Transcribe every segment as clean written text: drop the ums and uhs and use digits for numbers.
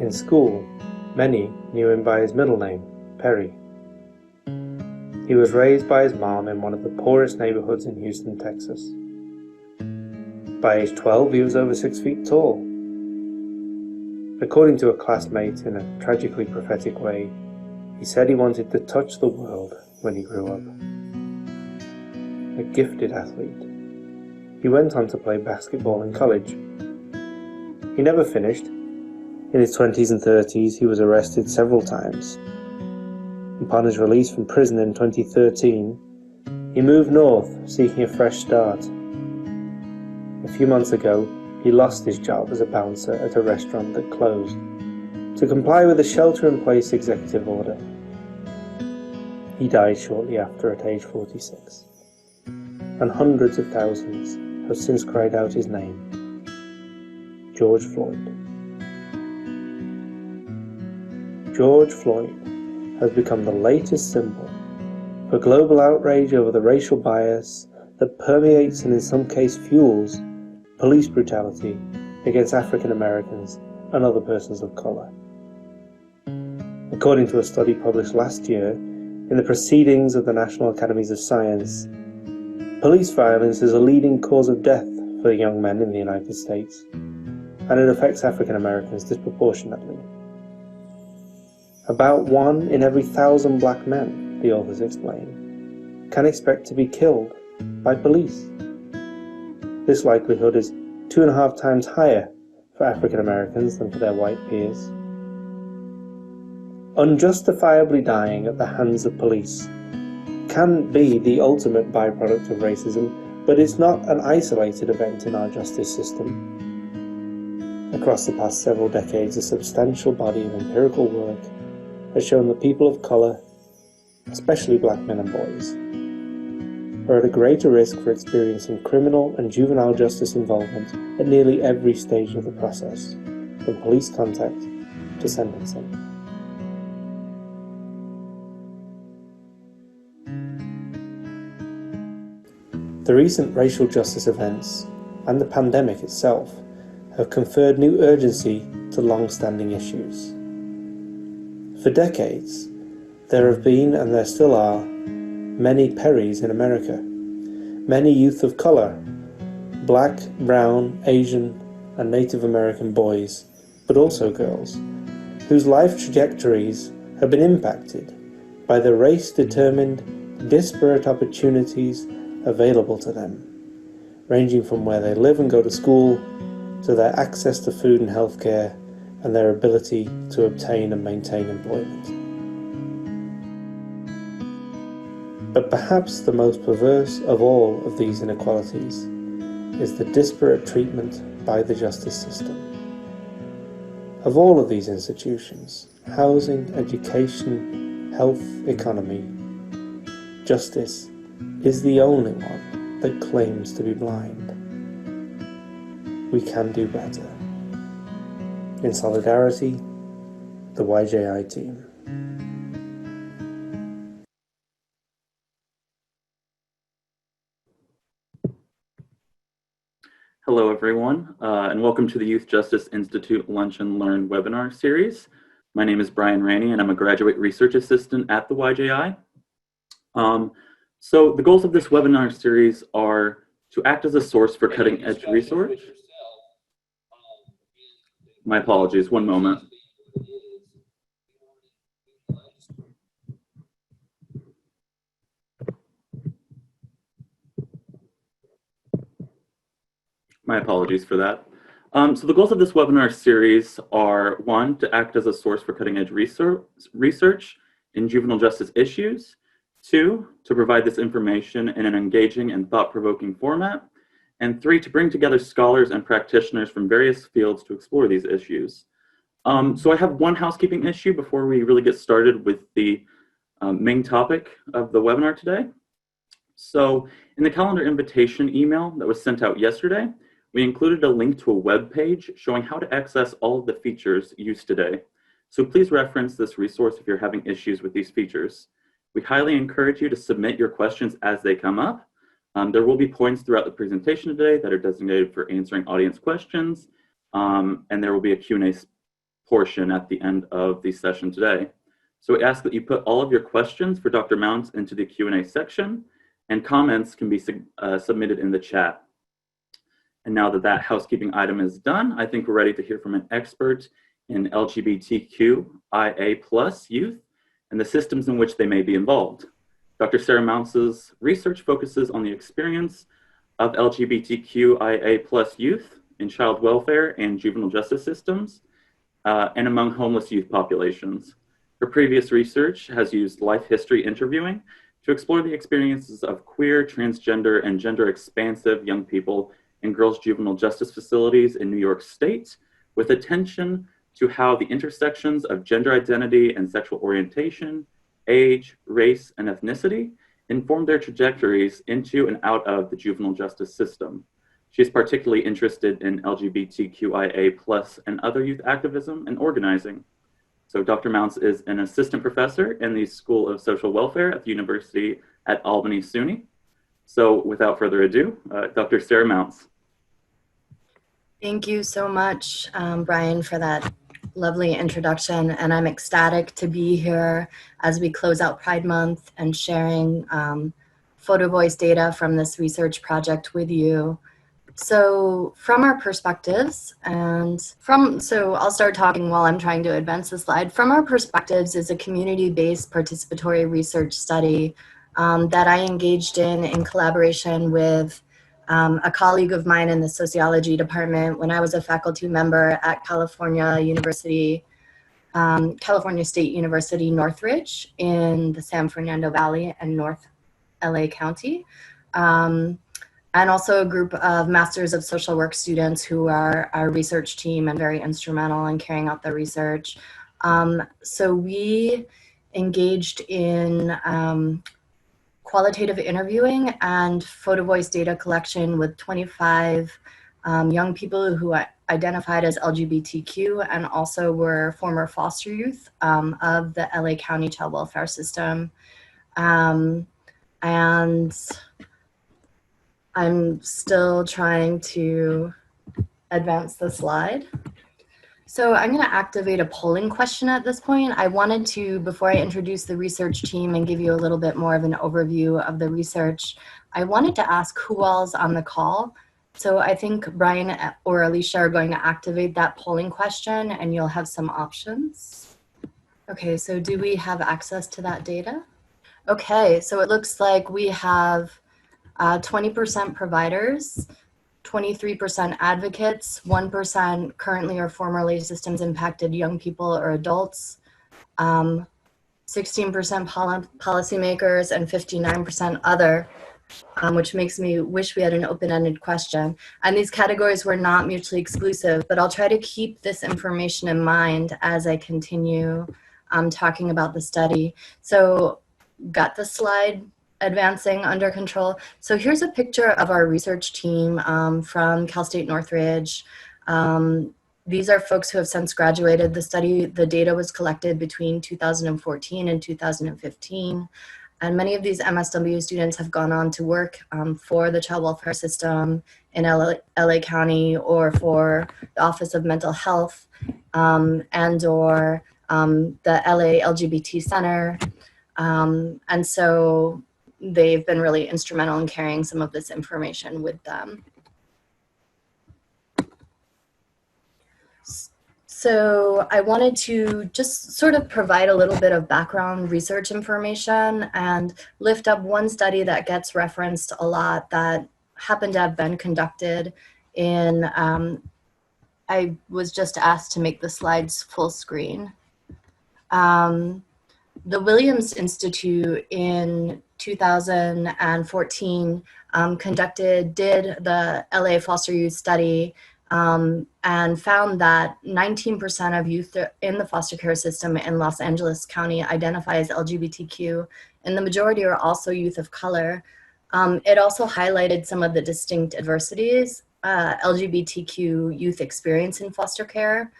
In school, many knew him by his middle name, Perry. He was raised by his mom in one of the poorest neighborhoods in Houston, Texas. By age 12, he was over 6 feet tall. According to a classmate in a tragically prophetic way, he said he wanted to touch the world when he grew up. A gifted athlete, he went on to play basketball in college. He never finished. In his 20s and 30s, he was arrested several times. Upon his release from prison in 2013, he moved north, seeking a fresh start. A few months ago, he lost his job as a bouncer at a restaurant that closed to comply with a shelter-in-place executive order. He died shortly after at age 46, and hundreds of thousands have since cried out his name, George Floyd. George Floyd has become the latest symbol for global outrage over the racial bias that permeates and in some cases fuels police brutality against African Americans and other persons of color. According to a study published last year in the Proceedings of the National Academies of Science, police violence is a leading cause of death for young men in the United States, and it affects African Americans disproportionately. About 1 in every 1,000 black men, the authors explain, can expect to be killed by police. This likelihood is 2.5 times higher for African Americans than for their white peers. Unjustifiably dying at the hands of police can be the ultimate byproduct of racism, but it's not an isolated event in our justice system. Across the past several decades, a substantial body of empirical work has shown that people of color, especially black men and boys, are at a greater risk for experiencing criminal and juvenile justice involvement at nearly every stage of the process, from police contact to sentencing. The recent racial justice events and the pandemic itself have conferred new urgency to long-standing issues. For decades, there have been, and there still are, many Perrys in America, many youth of color, black, brown, Asian, and Native American boys, but also girls, whose life trajectories have been impacted by the race-determined, disparate opportunities available to them, ranging from where they live and go to school, to their access to food and healthcare, and their ability to obtain and maintain employment. But perhaps the most perverse of all of these inequalities is the disparate treatment by the justice system. Of all of these institutions, housing, education, health, economy, justice is the only one that claims to be blind. We can do better. In solidarity, the YJI team. Hello, everyone, and welcome to the Youth Justice Institute Lunch and Learn webinar series. My name is Brian Rainey, and I'm a graduate research assistant at the YJI. So the goals of this webinar series are to act as a source for cutting-edge research. My apologies, one moment. My apologies for that. So the goals of this webinar series are: 1, to act as a source for cutting-edge research in juvenile justice issues; 2, to provide this information in an engaging and thought-provoking format; and 3, to bring together scholars and practitioners from various fields to explore these issues. So I have one housekeeping issue before we really get started with the main topic of the webinar today. So in the calendar invitation email that was sent out yesterday, we included a link to a web page showing how to access all of the features used today. So please reference this resource if you're having issues with these features. We highly encourage you to submit your questions as they come up. There will be points throughout the presentation today that are designated for answering audience questions, and there will be a Q&A portion at the end of the session today. So we ask that you put all of your questions for Dr. Mountz into the Q&A section, and comments can be submitted in the chat. And now that that housekeeping item is done, I think we're ready to hear from an expert in LGBTQIA+ youth and the systems in which they may be involved. Dr. Sarah Mountz's research focuses on the experience of LGBTQIA+ youth in child welfare and juvenile justice systems, and among homeless youth populations. Her previous research has used life history interviewing to explore the experiences of queer, transgender, and gender-expansive young people in girls' juvenile justice facilities in New York State, with attention to how the intersections of gender identity and sexual orientation, age, race, and ethnicity inform their trajectories into and out of the juvenile justice system. She is particularly interested in LGBTQIA+ and other youth activism and organizing. So Dr. Mountz is an assistant professor in the School of Social Welfare at the University at Albany, SUNY. So without further ado, Dr. Sarah Mountz. Thank you so much, Brian, for that lovely introduction. And I'm ecstatic to be here as we close out Pride Month and sharing Photovoice data from this research project with you. So from our perspectives, so I'll start talking while I'm trying to advance the slide. From our perspectives is a community-based participatory research study that I engaged in collaboration with a colleague of mine in the sociology department when I was a faculty member at California State University, Northridge in the San Fernando Valley and North LA County. And also a group of Masters of Social Work students who are our research team and very instrumental in carrying out the research. So we engaged in qualitative interviewing and Photovoice data collection with 25 young people who identified as LGBTQ and also were former foster youth of the LA County child welfare system. And I'm still trying to advance the slide. So I'm going to activate a polling question at this point. I wanted to, before I introduce the research team and give you a little bit more of an overview of the research, I wanted to ask who all's on the call. So I think Brian or Alicia are going to activate that polling question and you'll have some options. Okay, so do we have access to that data? Okay, so it looks like we have 20% providers, 23% advocates, 1% currently or formerly systems impacted young people or adults, 16% policymakers, and 59% other, which makes me wish we had an open-ended question. And these categories were not mutually exclusive, but I'll try to keep this information in mind as I continue talking about the study. So got the slide advancing under control. So here's a picture of our research team from Cal State Northridge. These are folks who have since graduated. The data was collected between 2014 and 2015. And many of these MSW students have gone on to work for the child welfare system in LA County or for the Office of Mental Health and or the LA LGBT Center. And so they've been really instrumental in carrying some of this information with them. So I wanted to just sort of provide a little bit of background research information and lift up one study that gets referenced a lot that happened to have been conducted in, I was just asked to make the slides full screen. The Williams Institute in 2014 did the LA foster youth study and found that 19% of youth in the foster care system in Los Angeles County identify as LGBTQ, and the majority are also youth of color. It also highlighted some of the distinct adversities LGBTQ youth experience in foster care.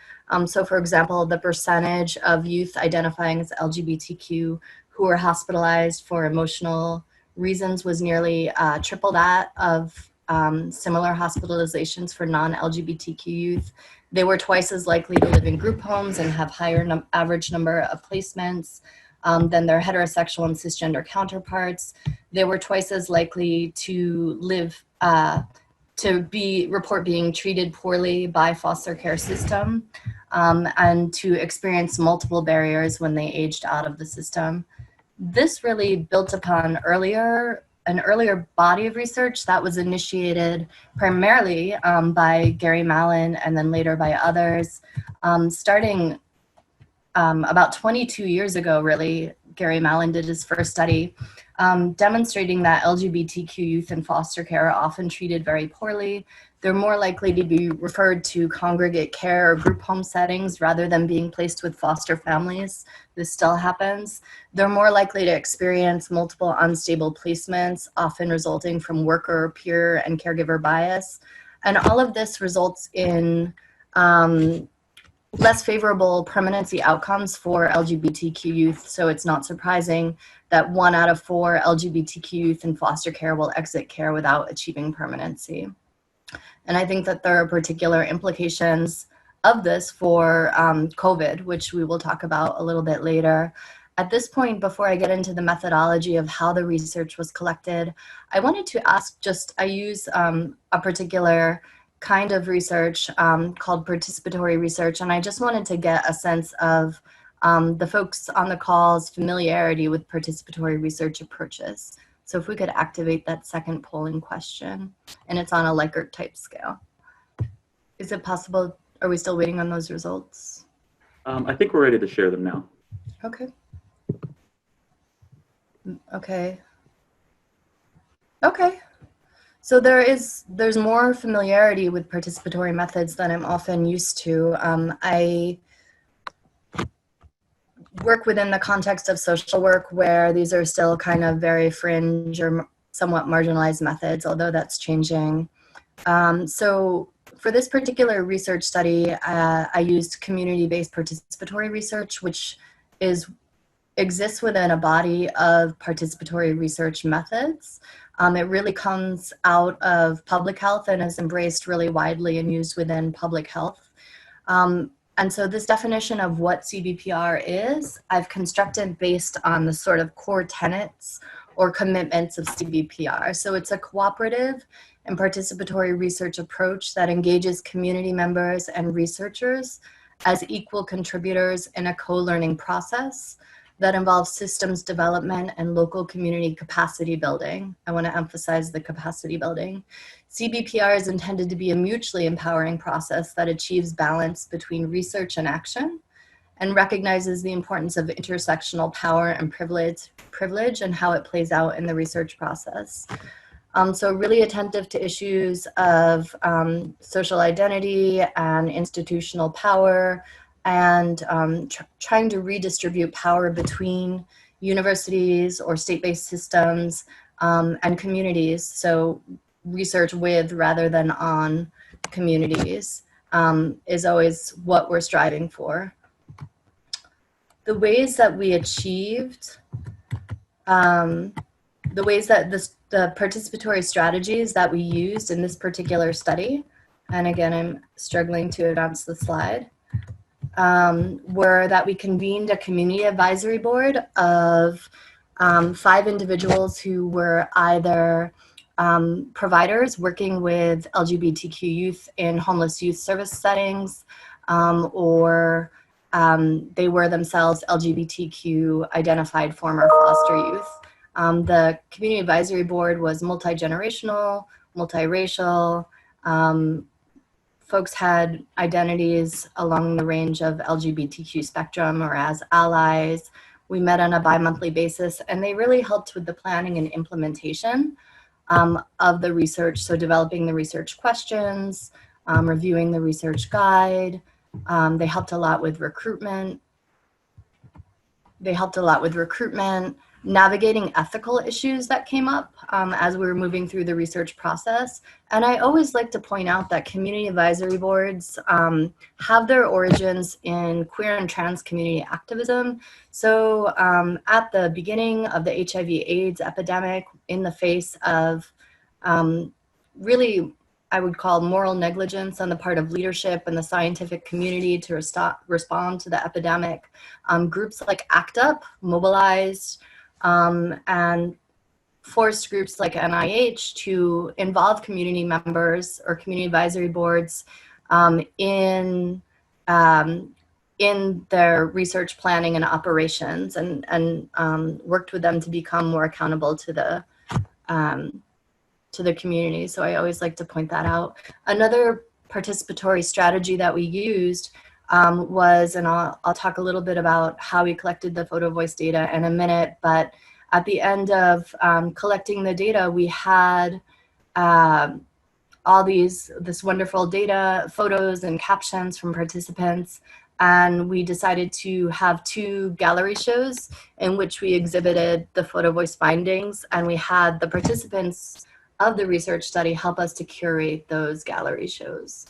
So for example, the percentage of youth identifying as LGBTQ who were hospitalized for emotional reasons was nearly triple that of similar hospitalizations for non-LGBTQ youth. They were twice as likely to live in group homes and have higher average number of placements than their heterosexual and cisgender counterparts. They were twice as likely to live, report being treated poorly by foster care system, and to experience multiple barriers when they aged out of the system. This really built upon an earlier body of research that was initiated primarily by Gary Mallon and then later by others. Starting about 22 years ago, really, Gary Mallon did his first study demonstrating that LGBTQ youth in foster care are often treated very poorly. They're more likely to be referred to congregate care or group home settings rather than being placed with foster families. This still happens. They're more likely to experience multiple unstable placements, often resulting from worker, peer, and caregiver bias. And all of this results in less favorable permanency outcomes for LGBTQ youth. So it's not surprising that 1 out of 4 LGBTQ youth in foster care will exit care without achieving permanency. And I think that there are particular implications of this for COVID, which we will talk about a little bit later. At this point, before I get into the methodology of how the research was collected, I wanted to ask I use a particular kind of research called participatory research, and I just wanted to get a sense of the folks on the call's familiarity with participatory research approaches. So if we could activate that second polling question, and it's on a Likert type scale. Is it possible, are we still waiting on those results? I think we're ready to share them now. Okay. Okay. Okay. So there's more familiarity with participatory methods than I'm often used to. I work within the context of social work where these are still kind of very fringe or somewhat marginalized methods, although that's changing. So for this particular research study, I used community-based participatory research, which exists within a body of participatory research methods. It really comes out of public health and is embraced really widely and used within public health. And so this definition of what CBPR is, I've constructed based on the sort of core tenets or commitments of CBPR. So it's a cooperative and participatory research approach that engages community members and researchers as equal contributors in a co-learning process that involves systems development and local community capacity building. I want to emphasize the capacity building. CBPR is intended to be a mutually empowering process that achieves balance between research and action and recognizes the importance of intersectional power and privilege and how it plays out in the research process. So really attentive to issues of social identity and institutional power, and trying to redistribute power between universities or state-based systems and communities. So research with rather than on communities is always what we're striving for. The ways that we achieved, the ways that the participatory strategies that we used in this particular study, and again, I'm struggling to advance the slide, were that we convened a community advisory board of 5 individuals who were either providers working with LGBTQ youth in homeless youth service settings, or they were themselves LGBTQ-identified former foster youth. The community advisory board was multi-generational, multiracial. Folks had identities along the range of LGBTQ spectrum or as allies. We met on a bi-monthly basis, and they really helped with the planning and implementation of the research. So developing the research questions, reviewing the research guide. They helped a lot with recruitment. Navigating ethical issues that came up as we were moving through the research process. And I always like to point out that community advisory boards have their origins in queer and trans community activism. So at the beginning of the HIV/AIDS epidemic, in the face of really I would call moral negligence on the part of leadership and the scientific community to respond to the epidemic. Groups like ACT UP mobilized and forced groups like NIH to involve community members or community advisory boards in their research planning and operations, and worked with them to become more accountable to the community. So I always like to point that out. Another participatory strategy that we used was, and I'll talk a little bit about how we collected the Photovoice data in a minute, but at the end of collecting the data, we had all this wonderful data, photos and captions from participants, and we decided to have 2 gallery shows in which we exhibited the Photovoice findings, and we had the participants of the research study help us to curate those gallery shows.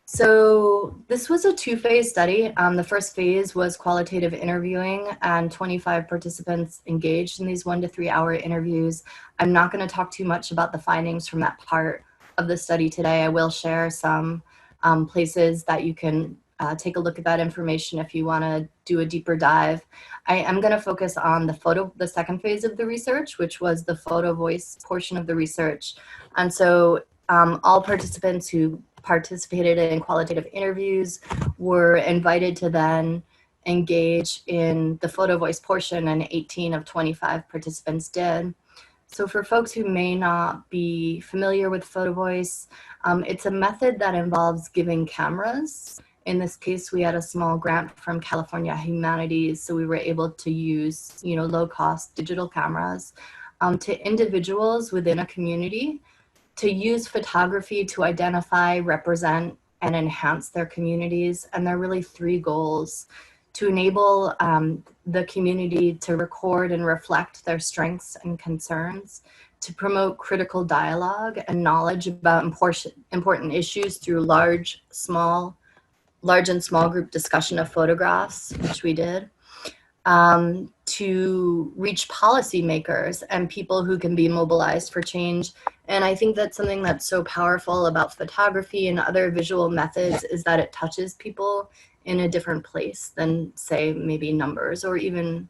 So this was a 2-phase study. The first phase was qualitative interviewing, and 25 participants engaged in these 1 to 3 hour interviews. I'm not going to talk too much about the findings from that part of the study today. I will share some places that you can take a look at that information if you want to do a deeper dive. I am going to focus on the second phase of the research, which was the Photovoice portion of the research. And so all participants who participated in qualitative interviews were invited to then engage in the Photovoice portion, and 18 of 25 participants did. So for folks who may not be familiar with Photovoice, it's a method that involves giving cameras. In this case, we had a small grant from California Humanities, so we were able to use, low-cost digital cameras to individuals within a community to use photography to identify, represent, and enhance their communities. And there are really 3 goals: to enable the community to record and reflect their strengths and concerns, to promote critical dialogue and knowledge about important issues through large and small group discussion of photographs, which we did, to reach policymakers and people who can be mobilized for change. And I think that's something that's so powerful about photography and other visual methods, is that it touches people in a different place than, say, maybe numbers or even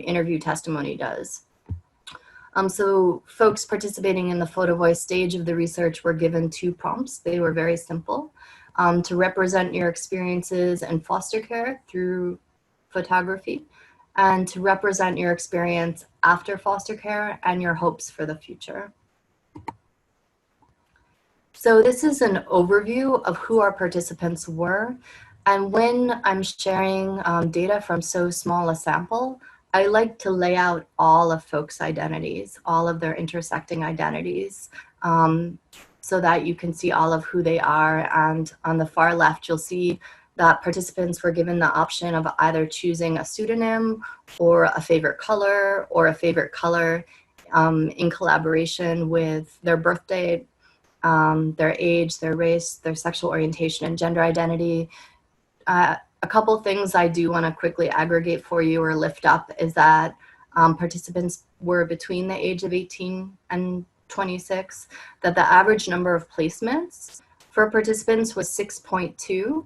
interview testimony does. So folks participating in the Photovoice stage of the research were given 2 prompts. They were very simple: to represent your experiences in foster care through photography, and to represent your experience after foster care and your hopes for the future. So this is an overview of who our participants were. And when I'm sharing data from so small a sample, I like to lay out all of folks' identities, all of their intersecting identities, so that you can see all of who they are. And on the far left, you'll see that participants were given the option of either choosing a pseudonym or a favorite color, in collaboration with their birth date, their age, their race, their sexual orientation, and gender identity. A couple things I do want to quickly aggregate for you or lift up is that participants were between the age of 18 and 26, that the average number of placements for participants was 6.2,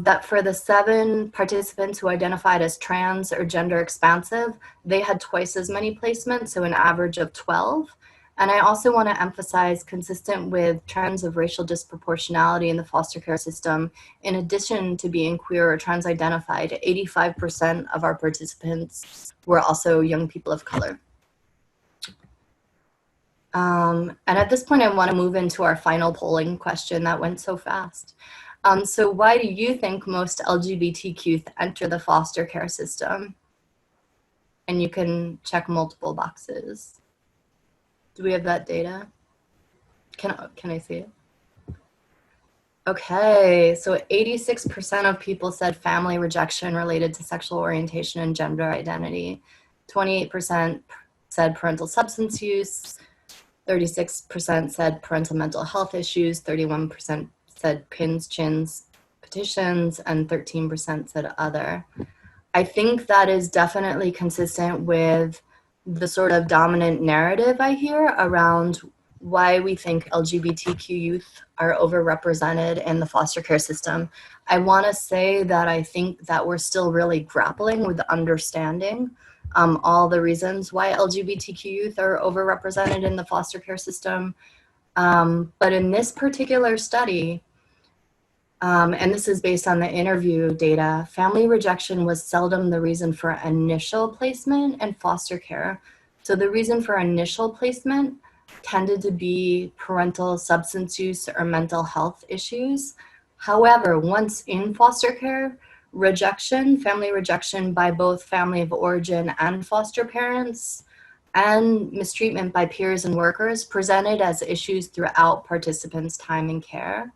that for the 7 participants who identified as trans or gender expansive, they had twice as many placements, so an average of 12. And I also want to emphasize, consistent with trends of racial disproportionality in the foster care system, in addition to being queer or trans identified, 85% of our participants were also young people of color. And at this point, I want to move into our final polling question that went so fast. So why do you think most LGBTQ youth enter the foster care system? And you can check multiple boxes. Do we have that data? Can I see it? Okay, so 86% of people said family rejection related to sexual orientation and gender identity. 28% said parental substance use. 36% said parental mental health issues. 31% said pins, chins, petitions, and 13% said other. I think that is definitely consistent with the sort of dominant narrative I hear around why we think LGBTQ youth are overrepresented in the foster care system. I want to say that I think that we're still really grappling with understanding all the reasons why LGBTQ youth are overrepresented in the foster care system. But in this particular study, and this is based on the interview data, family rejection was seldom the reason for initial placement in foster care. So the reason for initial placement tended to be parental substance use or mental health issues. However, once in foster care, rejection, family rejection by both family of origin and foster parents, and mistreatment by peers and workers presented as issues throughout participants' time in care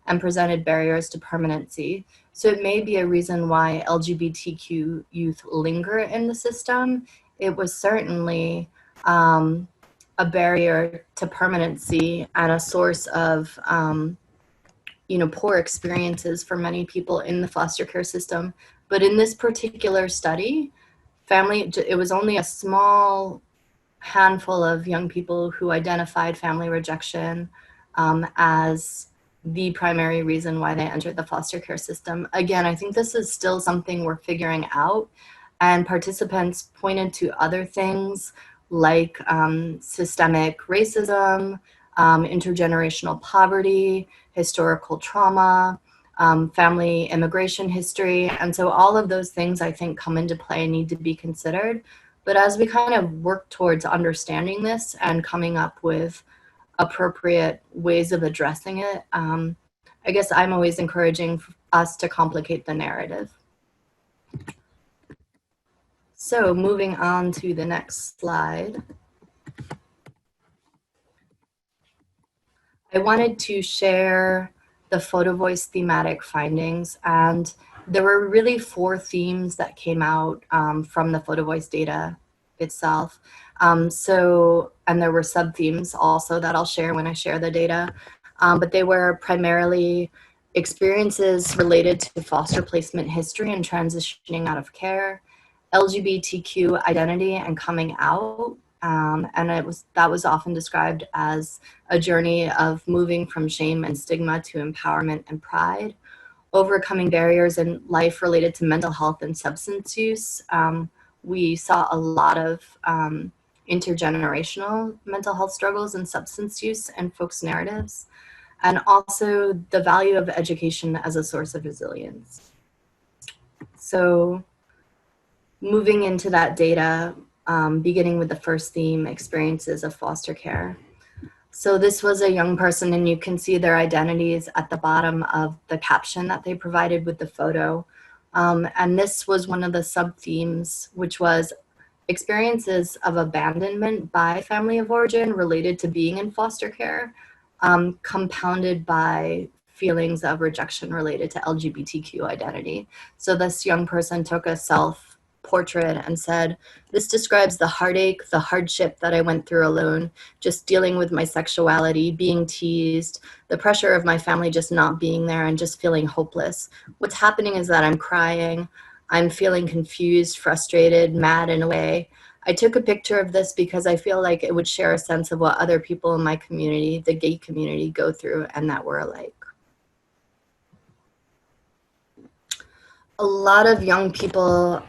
and presented barriers to permanency. So it may be a reason why LGBTQ youth linger in the system. It was certainly a barrier to permanency and a source of poor experiences for many people in the foster care system. But in this particular study, it was only a small handful of young people who identified family rejection as the primary reason why they entered the foster care system. Again, I think this is still something we're figuring out, and participants pointed to other things like systemic racism, intergenerational poverty, historical trauma, family immigration history. And so all of those things I think come into play and need to be considered. But as we kind of work towards understanding this and coming up with appropriate ways of addressing it, I guess I'm always encouraging us to complicate the narrative. So moving on to the next slide. I wanted to share the Photovoice thematic findings, and there were really 4 themes that came out from the Photovoice data itself. And there were sub-themes also that I'll share when I share the data, but they were primarily experiences related to foster placement history and transitioning out of care, LGBTQ identity and coming out, and that was often described as a journey of moving from shame and stigma to empowerment and pride, overcoming barriers in life related to mental health and substance use. We saw a lot of intergenerational mental health struggles and substance use in folks' narratives, and also the value of education as a source of resilience. So moving into that data, beginning with the first theme, experiences of foster care. So this was a young person, and you can see their identities at the bottom of the caption that they provided with the photo. And this was one of the sub-themes, which was experiences of abandonment by family of origin related to being in foster care, compounded by feelings of rejection related to LGBTQ identity. So this young person took a self-portrait and said, "This describes the heartache, the hardship that I went through alone, just dealing with my sexuality, being teased, the pressure of my family just not being there and just feeling hopeless. What's happening is that I'm crying, I'm feeling confused, frustrated, mad in a way. I took a picture of this because I feel like it would share a sense of what other people in my community, the gay community, go through and that we're alike." A lot of young people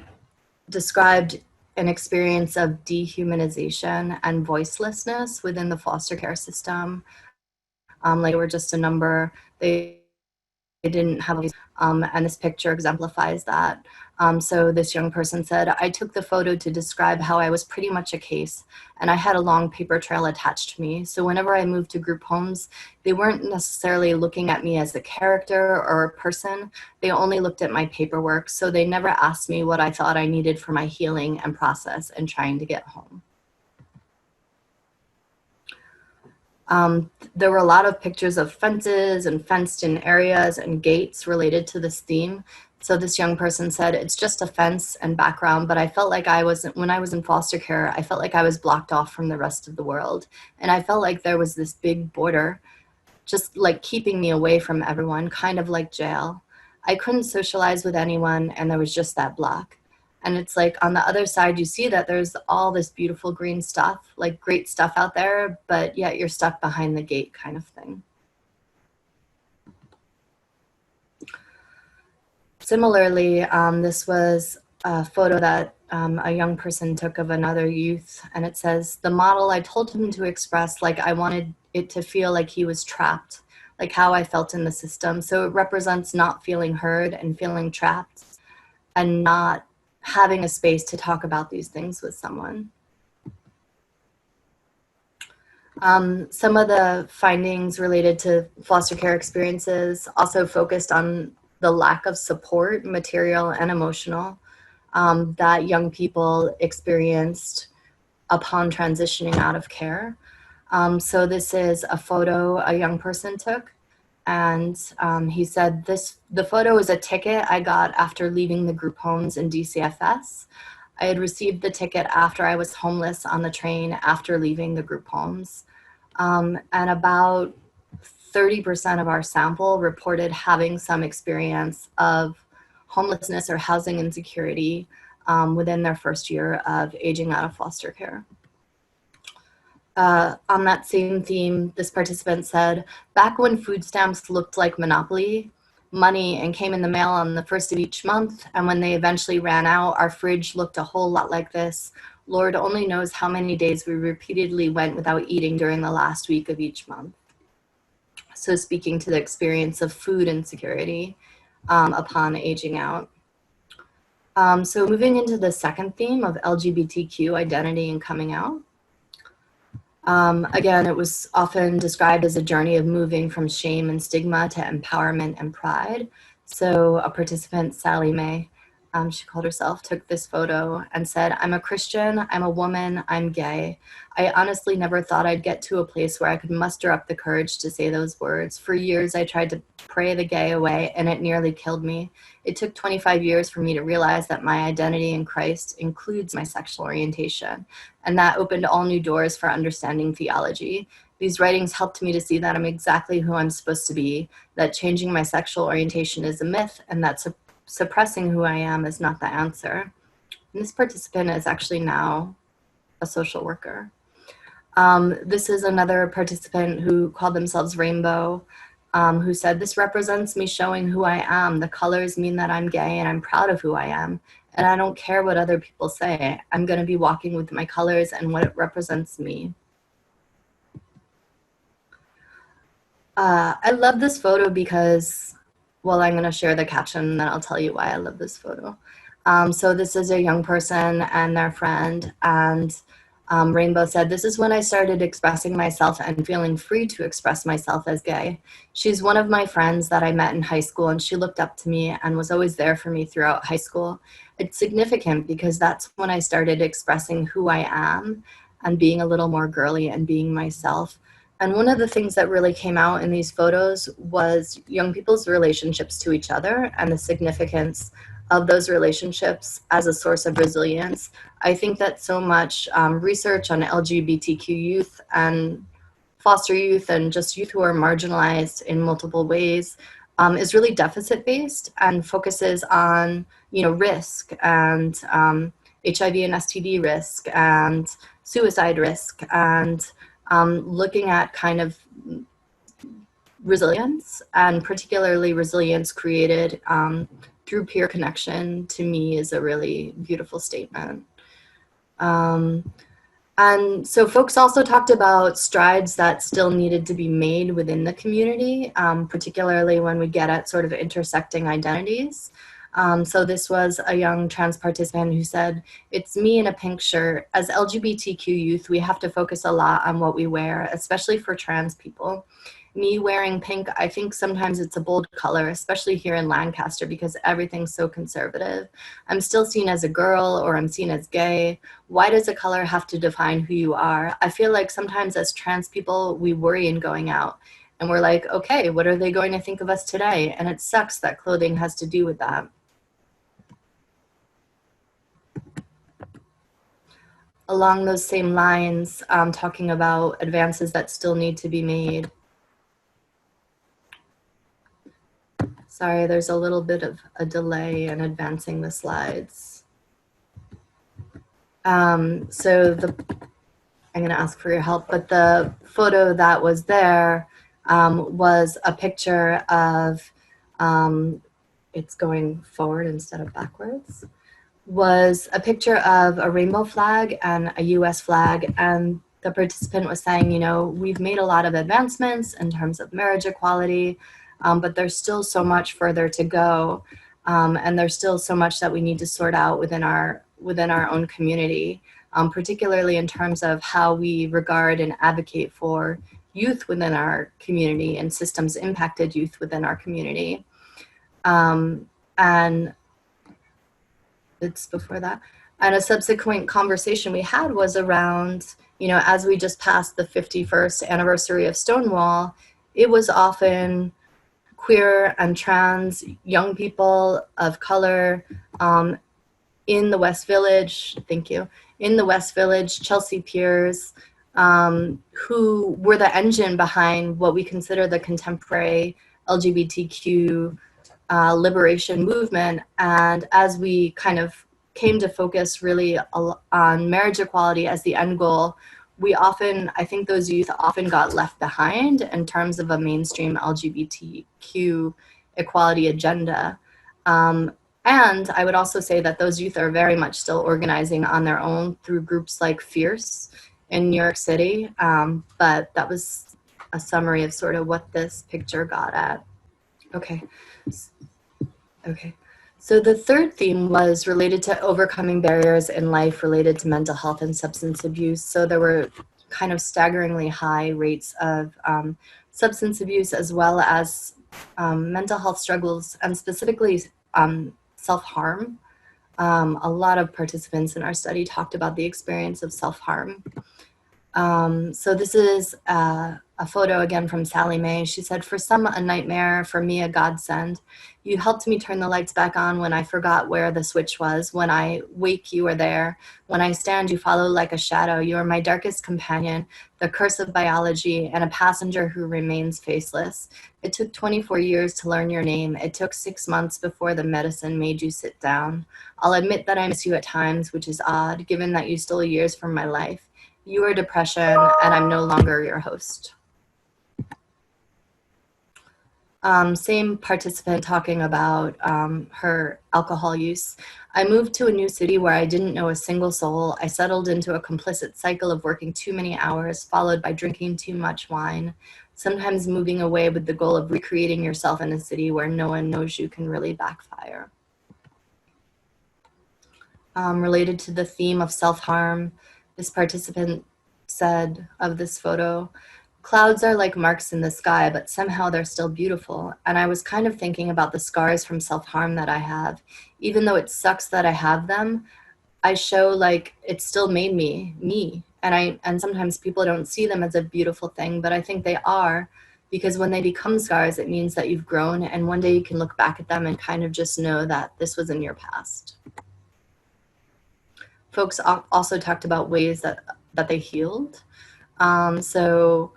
described an experience of dehumanization and voicelessness within the foster care system. Like they were just a number, they didn't have a and this picture exemplifies that. So this young person said, "I took the photo to describe how I was pretty much a case, and I had a long paper trail attached to me. So whenever I moved to group homes, they weren't necessarily looking at me as a character or a person. They only looked at my paperwork. So they never asked me what I thought I needed for my healing and process and trying to get home." There were a lot of pictures of fences and fenced-in areas and gates related to this theme. So this young person said, "It's just a fence and background, but I felt like when I was in foster care, I felt like I was blocked off from the rest of the world. And I felt like there was this big border, just like keeping me away from everyone, kind of like jail. I couldn't socialize with anyone, and there was just that block. And it's like on the other side, you see that there's all this beautiful green stuff, like great stuff out there, but yet you're stuck behind the gate kind of thing. Similarly, this was a photo that a young person took of another youth, and it says, "The model, I told him to express like I wanted it to feel like he was trapped, like how I felt in the system." So it represents not feeling heard and feeling trapped and not having a space to talk about these things with someone. Some of the findings related to foster care experiences also focused on the lack of support, material and emotional, that young people experienced upon transitioning out of care. So this is a photo a young person took, and he said, the photo is a ticket I got after leaving the group homes in DCFS. I had received the ticket after I was homeless on the train after leaving the group homes. And about 30% of our sample reported having some experience of homelessness or housing insecurity within their first year of aging out of foster care. On that same theme, this participant said, "Back when food stamps looked like Monopoly money and came in the mail on the first of each month, and when they eventually ran out, our fridge looked a whole lot like this. Lord only knows how many days we repeatedly went without eating during the last week of each month." So speaking to the experience of food insecurity upon aging out. So moving into the second theme of LGBTQ identity and coming out. Again, it was often described as a journey of moving from shame and stigma to empowerment and pride. So a participant, Sally Mae, she called herself, took this photo and said, "I'm a Christian, I'm a woman, I'm gay. I honestly never thought I'd get to a place where I could muster up the courage to say those words. For years, I tried to pray the gay away, and it nearly killed me. It took 25 years for me to realize that my identity in Christ includes my sexual orientation, and that opened all new doors for understanding theology. These writings helped me to see that I'm exactly who I'm supposed to be, that changing my sexual orientation is a myth, and that suppressing who I am is not the answer." And this participant is actually now a social worker. This is another participant who called themselves Rainbow, who said, "This represents me showing who I am. The colors mean that I'm gay and I'm proud of who I am. And I don't care what other people say. I'm going to be walking with my colors and what it represents me." I love this photo because, well, I'm going to share the caption and then I'll tell you why I love this photo. So this is a young person and their friend, and Rainbow said, "This is when I started expressing myself and feeling free to express myself as gay. She's one of my friends that I met in high school, and she looked up to me and was always there for me throughout high school. It's significant because that's when I started expressing who I am and being a little more girly and being myself." And one of the things that really came out in these photos was young people's relationships to each other and the significance of those relationships as a source of resilience. I think that so much research on LGBTQ youth and foster youth and just youth who are marginalized in multiple ways is really deficit-based and focuses on, risk and HIV and STD risk and suicide risk and looking at kind of resilience, and particularly resilience created through peer connection, to me is a really beautiful statement. And so folks also talked about strides that still needed to be made within the community, particularly when we get at sort of intersecting identities. So this was a young trans participant who said, "It's me in a pink shirt. As LGBTQ youth, we have to focus a lot on what we wear, especially for trans people. Me wearing pink, I think sometimes it's a bold color, especially here in Lancaster because everything's so conservative. I'm still seen as a girl or I'm seen as gay. Why does a color have to define who you are? I feel like sometimes as trans people, we worry in going out. And we're like, okay, what are they going to think of us today? And it sucks that clothing has to do with that." Along those same lines, talking about advances that still need to be made. Sorry, there's a little bit of a delay in advancing the slides. So I'm going to ask for your help, but the photo that was there was a picture of, it's going forward instead of backwards, was a picture of a rainbow flag and a US flag. And the participant was saying, you know, we've made a lot of advancements in terms of marriage equality, but there's still so much further to go. And there's still so much that we need to sort out within our own community, particularly in terms of how we regard and advocate for youth within our community and systems impacted youth within our community. And it's before that. And a subsequent conversation we had was around, you know, as we just passed the 51st anniversary of Stonewall, it was often queer and trans young people of color in the West Village, thank you, in the West Village, Chelsea peers, who were the engine behind what we consider the contemporary LGBTQ liberation movement. And as we kind of came to focus really on marriage equality as the end goal, we often, I think those youth often got left behind in terms of a mainstream LGBTQ equality agenda. And I would also say that those youth are very much still organizing on their own through groups like Fierce in New York City. But that was a summary of sort of what this picture got at. Okay. So the third theme was related to overcoming barriers in life related to mental health and substance abuse. So there were kind of staggeringly high rates of substance abuse as well as mental health struggles, and specifically self-harm. A lot of participants in our study talked about the experience of self-harm. So this is a photo again from Sally Mae. She said, "For some, a nightmare, for me, a godsend. You helped me turn the lights back on when I forgot where the switch was. When I wake, you are there. When I stand, you follow like a shadow. You are my darkest companion, the curse of biology, and a passenger who remains faceless. It took 24 years to learn your name. It took 6 months before the medicine made you sit down. I'll admit that I miss you at times, which is odd, given that you stole years from my life. You are depression, and I'm no longer your host." Same participant talking about her alcohol use. "I moved to a new city where I didn't know a single soul. I settled into a complicit cycle of working too many hours, followed by drinking too much wine, sometimes moving away with the goal of recreating yourself in a city where no one knows you can really backfire." Related to the theme of self-harm, this participant said of this photo, "Clouds are like marks in the sky, but somehow they're still beautiful. And I was kind of thinking about the scars from self-harm that I have. Even though it sucks that I have them, I show like it still made me. And sometimes people don't see them as a beautiful thing, but I think they are, because when they become scars, it means that you've grown, and one day you can look back at them and kind of just know that this was in your past." Folks also talked about ways that they healed. So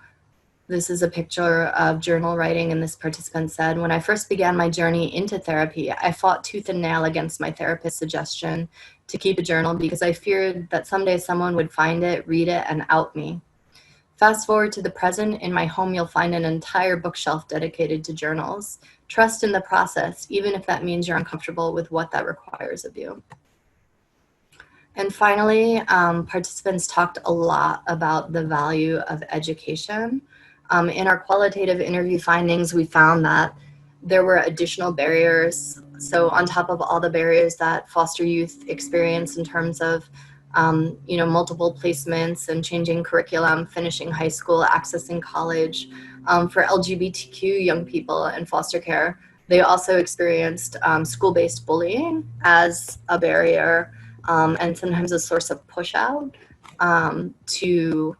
this is a picture of journal writing, and this participant said, "When I first began my journey into therapy, I fought tooth and nail against my therapist's suggestion to keep a journal because I feared that someday someone would find it, read it, and out me. Fast forward to the present, in my home you'll find an entire bookshelf dedicated to journals. Trust in the process, even if that means you're uncomfortable with what that requires of you." And finally, participants talked a lot about the value of education. In our qualitative interview findings, we found that there were additional barriers. So on top of all the barriers that foster youth experience in terms of multiple placements and changing curriculum, finishing high school, accessing college, for LGBTQ young people in foster care, they also experienced school-based bullying as a barrier, and sometimes a source of push out to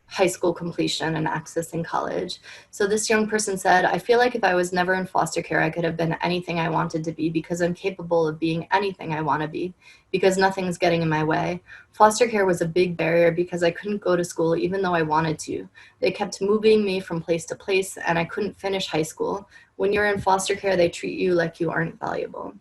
high school completion and accessing college. So this young person said, "I feel like if I was never in foster care, I could have been anything I wanted to be because I'm capable of being anything I want to be because nothing's getting in my way. Foster care was a big barrier because I couldn't go to school even though I wanted to. They kept moving me from place to place and I couldn't finish high school. When you're in foster care, they treat you like you aren't valuable."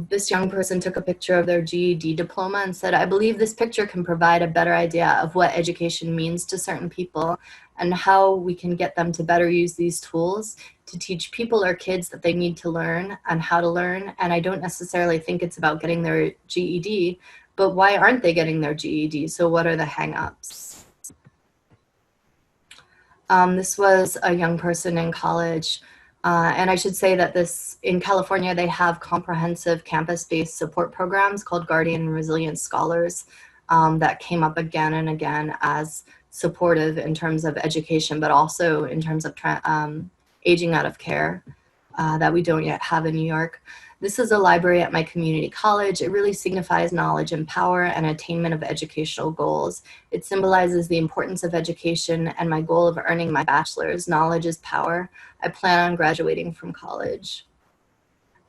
This young person took a picture of their GED diploma and said, "I believe this picture can provide a better idea of what education means to certain people and how we can get them to better use these tools to teach people or kids that they need to learn and how to learn. And I don't necessarily think it's about getting their GED, but why aren't they getting their GED? So what are the hang-ups?" This was a young person in college. And I should say that in California, they have comprehensive campus-based support programs called Guardian and Resilient Scholars that came up again and again as supportive in terms of education, but also in terms of aging out of care that we don't yet have in New York. This is a library at my community college. It really signifies knowledge and power and attainment of educational goals. It symbolizes the importance of education and my goal of earning my bachelor's. Knowledge is power. I plan on graduating from college.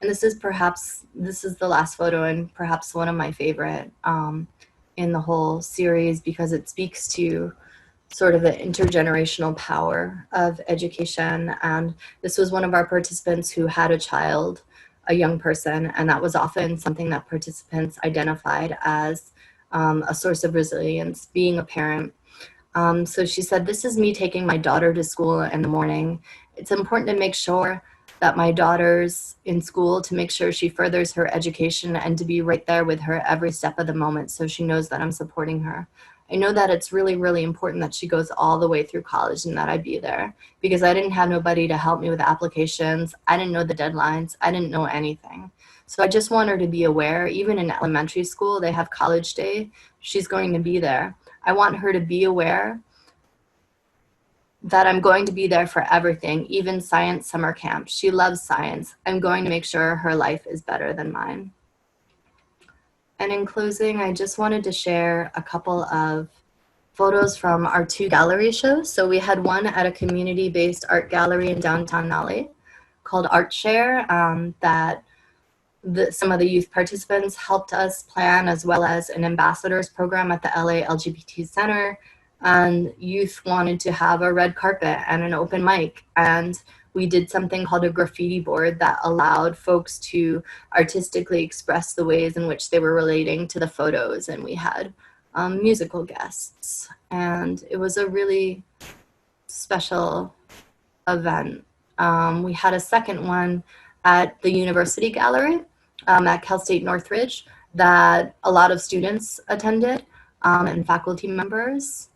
And this is the last photo and perhaps one of my favorite in the whole series because it speaks to sort of the intergenerational power of education. And this was one of our participants who had a child, a young person, and that was often something that participants identified as a source of resilience, being a parent. So she said, "This is me taking my daughter to school in the morning. It's important to make sure that my daughter's in school, to make sure she furthers her education and to be right there with her every step of the moment so she knows that I'm supporting her. I know that it's really, really important that she goes all the way through college and that I be there because I didn't have nobody to help me with applications. I didn't know the deadlines. I didn't know anything. So I just want her to be aware. Even in elementary school, they have college day. She's going to be there. I want her to be aware that I'm going to be there for everything, even science summer camp. She loves science. I'm going to make sure her life is better than mine." And in closing, I just wanted to share a couple of photos from our 2 gallery shows. So we had one at a community-based art gallery in downtown LA called Art Share that some of the youth participants helped us plan, as well as an ambassadors program at the LA LGBT Center. And youth wanted to have a red carpet and an open mic. And we did something called a graffiti board that allowed folks to artistically express the ways in which they were relating to the photos. And we had musical guests. And it was a really special event. We had a second one at the University Gallery at Cal State Northridge that a lot of students attended and faculty members.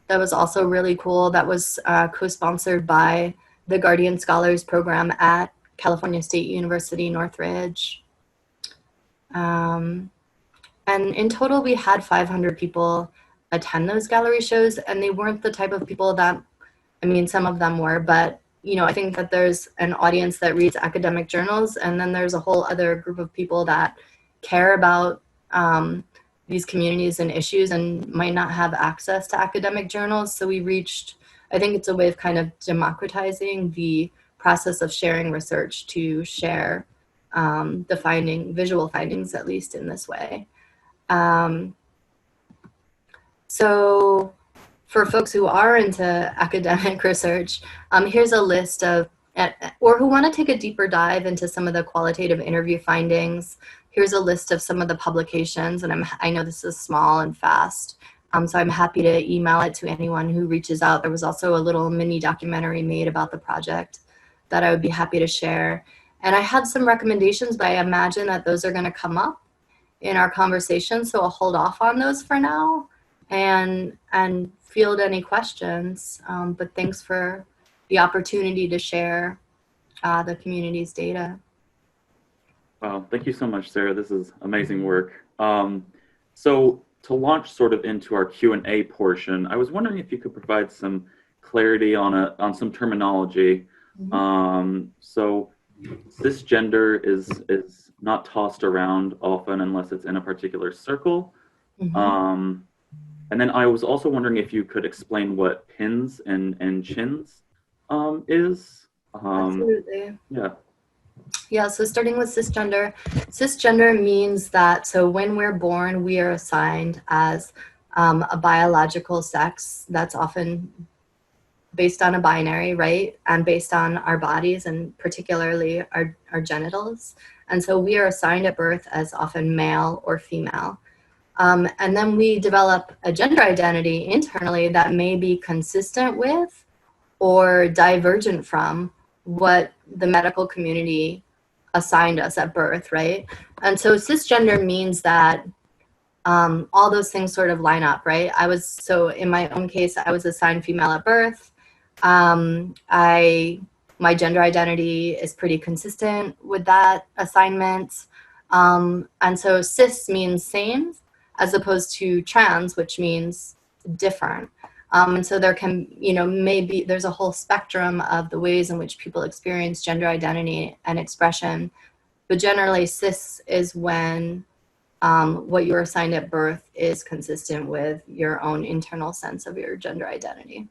That was also really cool. That was co-sponsored by the Guardian Scholars Program at California State University, Northridge. And in total, we had 500 people attend those gallery shows, and they weren't the type of people that, I mean, some of them were, but I think that there's an audience that reads academic journals, and then there's a whole other group of people that care about these communities and issues and might not have access to academic journals. So we reached, I think it's a way of kind of democratizing the process of sharing research to share the visual findings, at least in this way. So for folks who are into academic research, here's a list of, or who want to take a deeper dive into some of the qualitative interview findings. Here's a list of some of the publications, and I know this is small and fast, so I'm happy to email it to anyone who reaches out. There was also a little mini documentary made about the project that I would be happy to share. And I had some recommendations, but I imagine that those are going to come up in our conversation, so I'll hold off on those for now and field any questions. But thanks for the opportunity to share the community's data. Wow, thank you so much, Sarah. This is amazing work. So to launch sort of into our Q&A portion, I was wondering if you could provide some clarity on some terminology. Mm-hmm. So cisgender is not tossed around often unless it's in a particular circle. Mm-hmm. And then I was also wondering if you could explain what pins and chins is. Absolutely. Yeah. Yeah, so starting with cisgender. Cisgender means that, so when we're born, we are assigned as a biological sex. That's often based on a binary, right? And based on our bodies and particularly our genitals. And so we are assigned at birth as often male or female. And then we develop a gender identity internally that may be consistent with or divergent from what the medical community assigned us at birth, right? And so cisgender means that all those things sort of line up, right? So in my own case, I was assigned female at birth. My gender identity is pretty consistent with that assignment. And so cis means same, as opposed to trans, which means different. And so there can, maybe there's a whole spectrum of the ways in which people experience gender identity and expression. But generally, cis is when what you were assigned at birth is consistent with your own internal sense of your gender identity.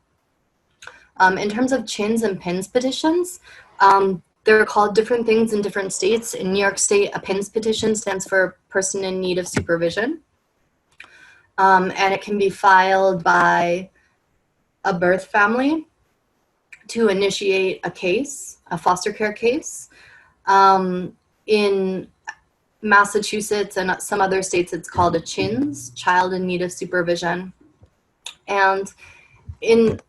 In terms of CHINs and PINs petitions, they're called different things in different states. In New York State, a PINs petition stands for Person in Need of Supervision. And it can be filed by a birth family to initiate a case, a foster care case. In Massachusetts and some other states, it's called a CHINS, Child in Need of Supervision. And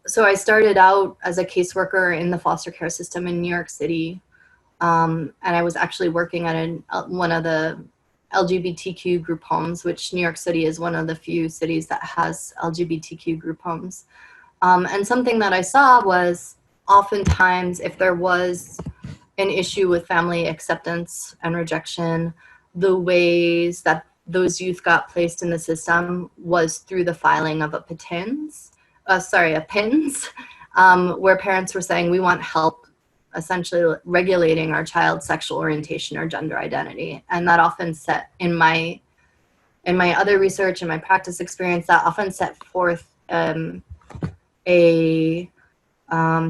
so I started out as a caseworker in the foster care system in New York City. And I was actually working at one of the LGBTQ group homes, which New York City is one of the few cities that has LGBTQ group homes. And something that I saw was oftentimes if there was an issue with family acceptance and rejection, the ways that those youth got placed in the system was through the filing of a PINs, where parents were saying, we want help essentially regulating our child's sexual orientation or gender identity. And that often set, in my other research and my practice experience, that often set forth a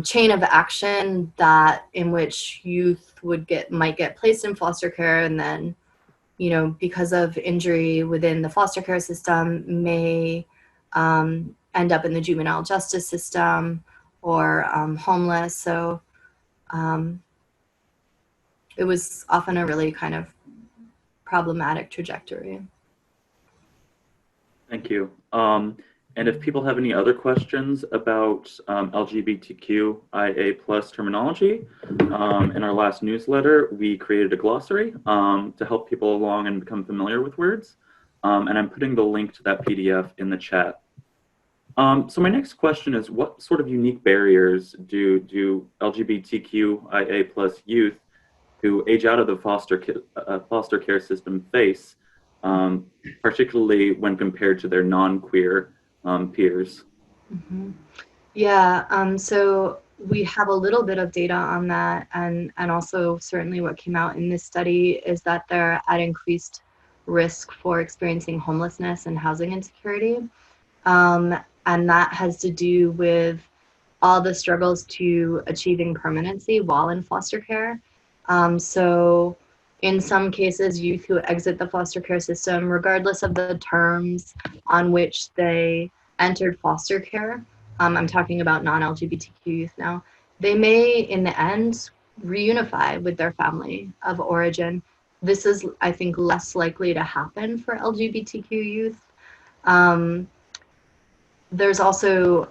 chain of action in which youth might get placed in foster care, and then, because of injury within the foster care system, may end up in the juvenile justice system or homeless. So it was often a really kind of problematic trajectory. Thank you. And if people have any other questions about LGBTQIA+ terminology, in our last newsletter, we created a glossary to help people along and become familiar with words. And I'm putting the link to that PDF in the chat. So my next question is, what sort of unique barriers do LGBTQIA+ youth who age out of the foster care system face, particularly when compared to their non-queer peers? Mm-hmm. Yeah, so we have a little bit of data on that, and also certainly what came out in this study is that they're at increased risk for experiencing homelessness and housing insecurity. And that has to do with all the struggles to achieving permanency while in foster care. So in some cases, youth who exit the foster care system, regardless of the terms on which they entered foster care, I'm talking about non-LGBTQ youth now, they may, in the end, reunify with their family of origin. This is, I think, less likely to happen for LGBTQ youth. There's also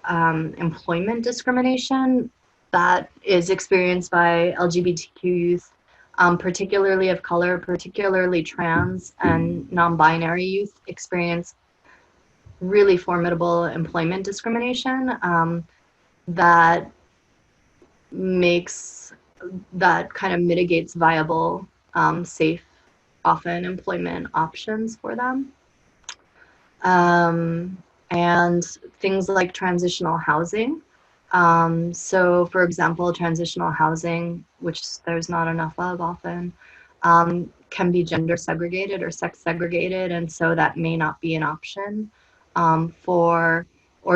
employment discrimination that is experienced by LGBTQ youth, particularly of color, particularly trans and non-binary youth experience really formidable employment discrimination that kind of mitigates viable, safe, often employment options for them. And things like transitional housing. So for example, transitional housing, which there's not enough of often, can be gender segregated or sex segregated, and so that may not be an option or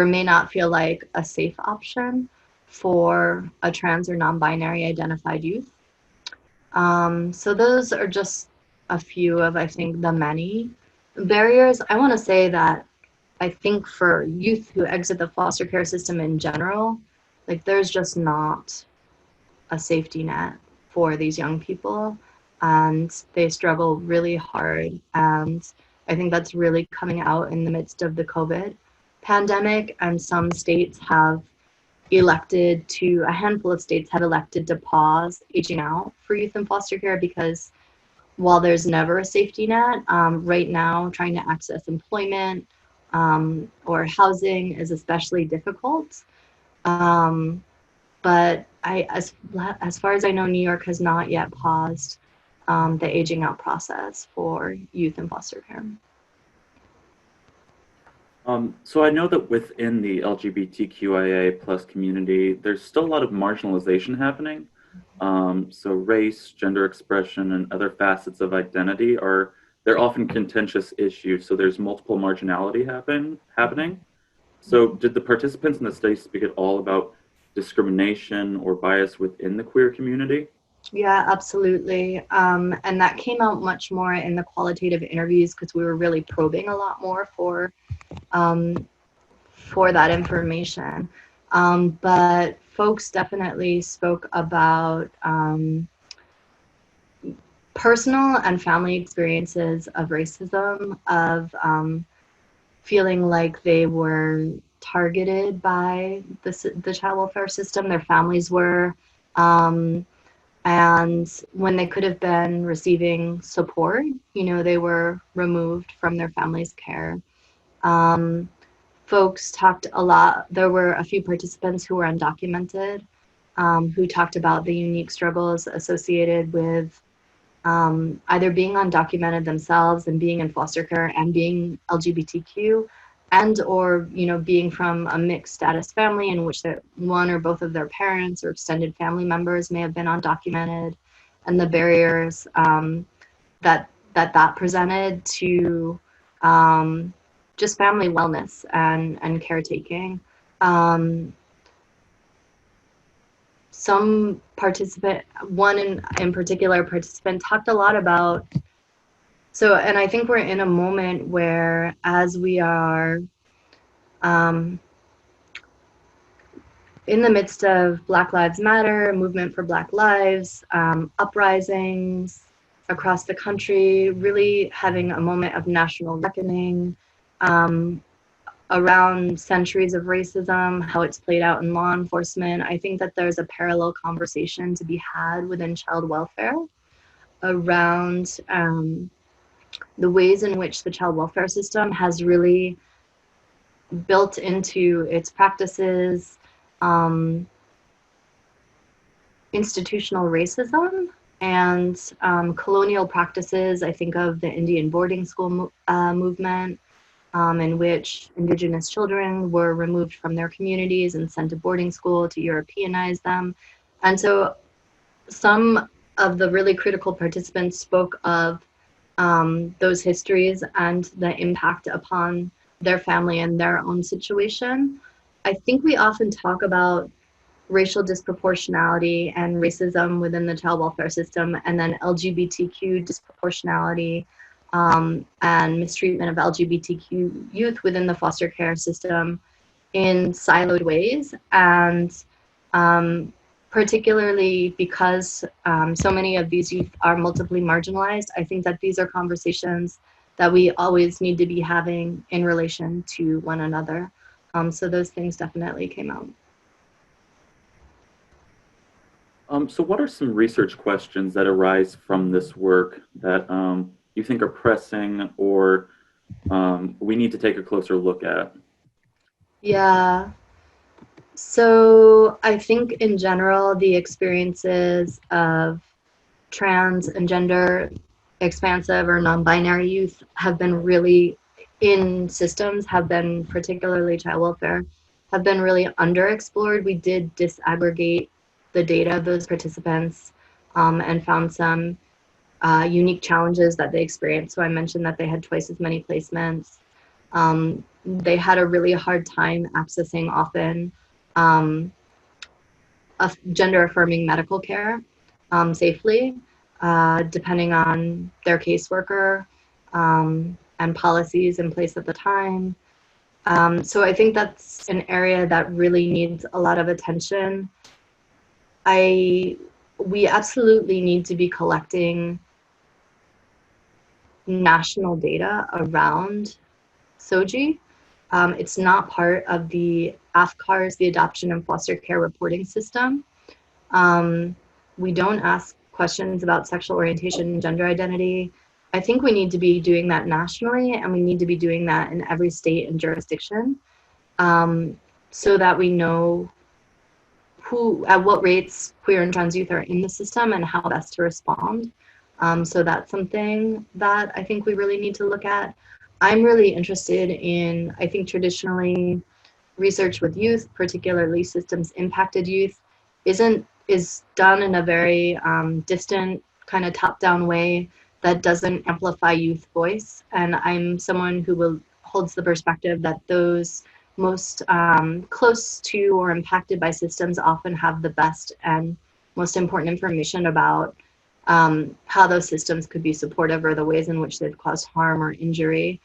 may not feel like a safe option for a trans or non-binary identified youth. So those are just a few of, I think, the many barriers. I want to say that I think for youth who exit the foster care system in general, Like, there's just not a safety net for these young people, and they struggle really hard. And I think that's really coming out in the midst of the COVID pandemic. And some states have elected to, a handful of states have elected to pause aging out for youth in foster care, because while there's never a safety net, right now trying to access employment or housing is especially difficult. But as far as I know, New York has not yet paused the aging out process for youth in foster care. So I know that within the LGBTQIA plus community, there's still a lot of marginalization happening. So race, gender expression, and other facets of identity they're often contentious issues. So there's multiple marginality happening. So did the participants in the study speak at all about discrimination or bias within the queer community? Yeah, absolutely. And that came out much more in the qualitative interviews, because we were really probing a lot more for that information. But folks definitely spoke about personal and family experiences of racism, of feeling like they were targeted by the child welfare system. Their families were, and when they could have been receiving support, they were removed from their family's care. Folks talked a lot. There were a few participants who were undocumented, who talked about the unique struggles associated with either being undocumented themselves and being in foster care and being LGBTQ, and or being from a mixed status family in which one or both of their parents or extended family members may have been undocumented, and the barriers that presented to just family wellness and caretaking. Some participant, one in particular participant, talked a lot about, and I think we're in a moment where, as we are in the midst of Black Lives Matter, movement for Black lives, uprisings across the country, really having a moment of national reckoning around centuries of racism, how it's played out in law enforcement. I think that there's a parallel conversation to be had within child welfare around the ways in which the child welfare system has really built into its practices institutional racism and colonial practices. I think of the Indian boarding school movement, in which Indigenous children were removed from their communities and sent to boarding school to Europeanize them. And so some of the really critical participants spoke of those histories and the impact upon their family and their own situation. I think we often talk about racial disproportionality and racism within the child welfare system, and then LGBTQ disproportionality and mistreatment of LGBTQ youth within the foster care system in siloed ways. And particularly because so many of these youth are multiply marginalized, I think that these are conversations that we always need to be having in relation to one another. So those things definitely came out. So what are some research questions that arise from this work that you think are pressing or we need to take a closer look at? Yeah. So I think in general, the experiences of trans and gender expansive or non-binary youth have been really in systems, have been particularly child welfare, have been really underexplored. We did disaggregate the data of those participants and found some unique challenges that they experienced. So I mentioned that they had twice as many placements. They had a really hard time accessing often gender affirming medical care safely, depending on their caseworker and policies in place at the time. So I think that's an area that really needs a lot of attention. We absolutely need to be collecting national data around SOGI. It's not part of the AFCARS, the Adoption and Foster Care Reporting System. We don't ask questions about sexual orientation and gender identity. I think we need to be doing that nationally, and we need to be doing that in every state and jurisdiction, so that we know at what rates queer and trans youth are in the system and how best to respond. So that's something that I think we really need to look at. I'm really interested in, I think traditionally, research with youth, particularly systems impacted youth, is done in a very distant, kind of top-down way that doesn't amplify youth voice. And I'm someone who holds the perspective that those most close to or impacted by systems often have the best and most important information about how those systems could be supportive or the ways in which they've caused harm or injury.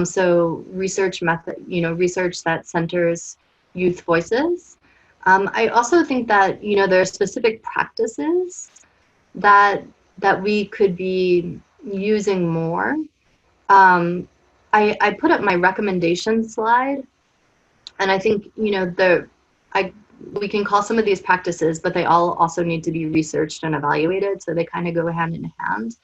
So research that centers youth voices. I also think that there are specific practices that we could be using more. I put up my recommendation slide, and I think we can call some of these practices, but they all also need to be researched and evaluated, so they kind of go hand in hand.